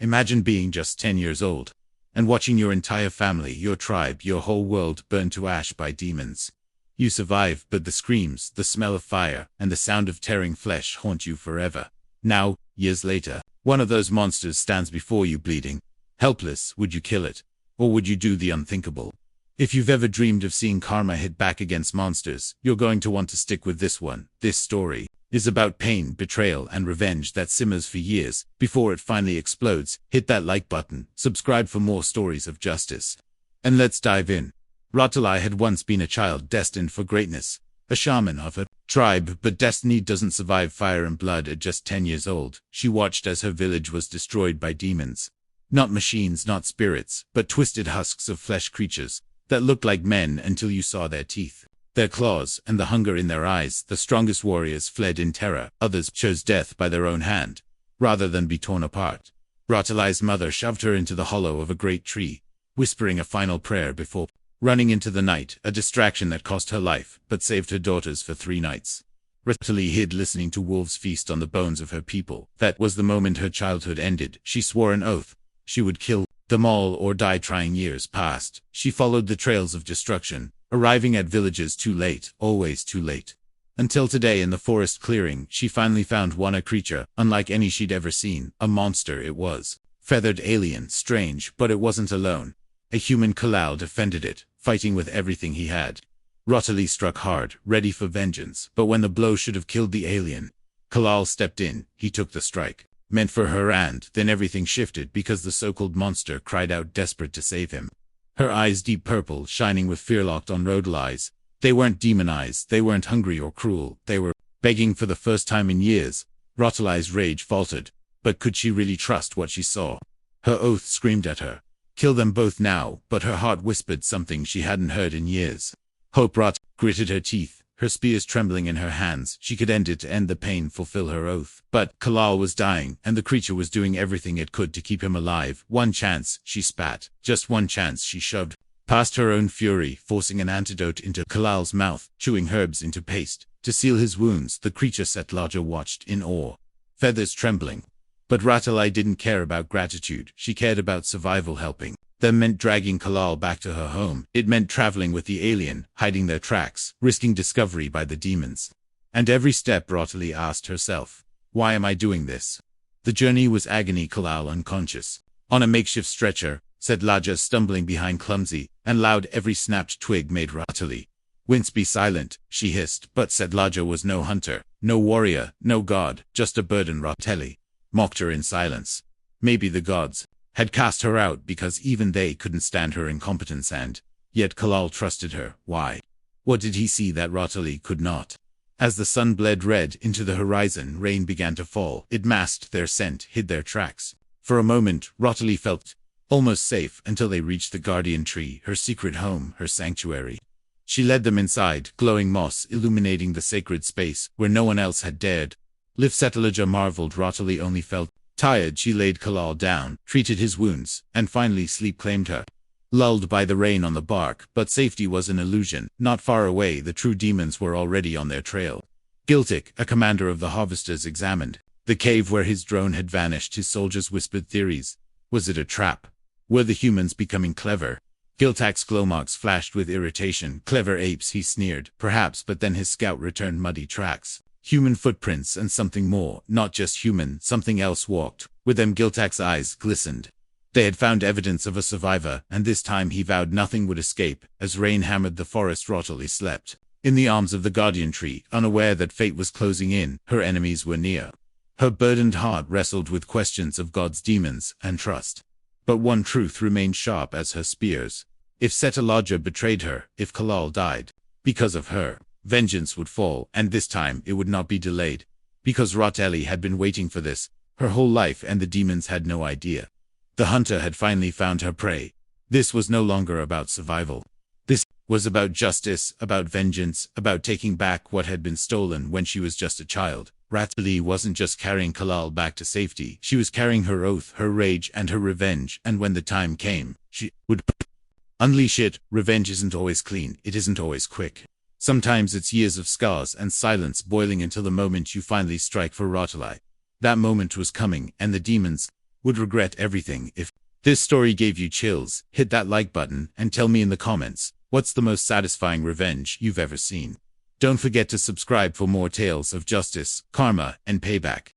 Imagine being just 10 years old and watching your entire family, your tribe, your whole world burn to ash by demons. You survive, but the screams, the smell of fire, and the sound of tearing flesh haunt you forever. Now, years later, one of those monsters stands before you bleeding. Helpless, would you kill it? Or would you do the unthinkable? If you've ever dreamed of seeing karma hit back against monsters, you're going to want to stick with this one. This story is about pain, betrayal, and revenge that simmers for years before it finally explodes. Hit that like button, subscribe for more stories of justice. And let's dive in. Ra-Tali had once been a child destined for greatness, a shaman of a tribe, but destiny doesn't survive fire and blood. At just 10 years old, she watched as her village was destroyed by demons. Not machines, not spirits, but twisted husks of flesh creatures that looked like men until you saw their teeth, their claws, and the hunger in their eyes. The strongest warriors fled in terror, others chose death by their own hand, rather than be torn apart. Ra-Tali's mother shoved her into the hollow of a great tree, whispering a final prayer before running into the night, a distraction that cost her life, but saved her daughters for 3 nights. Ra-Tali hid, listening to wolves feast on the bones of her people. That was the moment her childhood ended. She swore an oath. She would kill them all or die trying. Years passed. She followed the trails of destruction, arriving at villages too late, always too late. Until today, in the forest clearing, she finally found one, a creature unlike any she'd ever seen. A monster it was. Feathered alien, strange, but it wasn't alone. A human Kalal defended it, fighting with everything he had. Ra-Tali struck hard, ready for vengeance, but when the blow should have killed the alien, Kalal stepped in. He took the strike, meant for her, and then everything shifted because the so-called monster cried out, desperate to save him. Her eyes deep purple, shining with fear, locked on Ra-Tali's. They weren't demon eyes, they weren't hungry or cruel, they were begging. For the first time in years, Ra-Tali's rage faltered. But could she really trust what she saw? Her oath screamed at her, kill them both now, but her heart whispered something she hadn't heard in years. Hope. Ra-Tali gritted her teeth, her spears trembling in her hands. She could end it, to end the pain, fulfill her oath. But Kalal was dying, and the creature was doing everything it could to keep him alive. One chance, she spat. Just one chance. She shoved past her own fury, forcing an antidote into Kalal's mouth, chewing herbs into paste to seal his wounds. The creature sat larger, watched in awe, feathers trembling. But Ra-Tali didn't care about gratitude. She cared about survival. Helping them meant dragging Kalal back to her home. It meant traveling with the alien, hiding their tracks, risking discovery by the demons. And every step, Ra-Tali asked herself, why am I doing this? The journey was agony. Kalal unconscious on a makeshift stretcher, said Laja, stumbling behind, clumsy and loud. Every snapped twig made Ra-Tali wince. Be silent, she hissed. But said Laja was no hunter, no warrior, no god, just a burden. Ra-Tali mocked her in silence. Maybe the gods had cast her out because even they couldn't stand her incompetence, and yet Kalal trusted her. Why? What did he see that Ra-Tali could not? As the sun bled red into the horizon, rain began to fall. It masked their scent, hid their tracks. For a moment, Ra-Tali felt almost safe, until they reached the guardian tree, her secret home, her sanctuary. She led them inside, glowing moss illuminating the sacred space where no one else had dared live. Setalaja marveled. Ra-Tali only felt tired. She laid Kalal down, treated his wounds, and finally sleep claimed her. Lulled by the rain on the bark, but safety was an illusion. Not far away, the true demons were already on their trail. Giltic, a commander of the harvesters, examined the cave where his drone had vanished. His soldiers whispered theories. Was it a trap? Were the humans becoming clever? Giltak's glow marks flashed with irritation. Clever apes, he sneered. Perhaps, but then his scout returned muddy tracks. Human footprints, and something more, not just human, something else walked with them. Giltak's eyes glistened. They had found evidence of a survivor, and this time he vowed nothing would escape. As rain hammered the forest, Ra-Tali slept in the arms of the guardian tree, unaware that fate was closing in. Her enemies were near. Her burdened heart wrestled with questions of gods, demons, and trust. But one truth remained sharp as her spears. If Setalaja betrayed her, if Kalal died because of her, vengeance would fall, and this time it would not be delayed. Because Ra-Tali had been waiting for this her whole life, and the demons had no idea. The hunter had finally found her prey. This was no longer about survival. This was about justice, about vengeance, about taking back what had been stolen when she was just a child. Ra-Tali wasn't just carrying Kalal back to safety. She was carrying her oath, her rage, and her revenge. And when the time came, she would unleash it. Revenge isn't always clean. It isn't always quick. Sometimes it's years of scars and silence boiling until the moment you finally strike. For Ra-Tali, that moment was coming, and the demons would regret everything. If this story gave you chills, hit that like button and tell me in the comments, what's the most satisfying revenge you've ever seen? Don't forget to subscribe for more tales of justice, karma, and payback.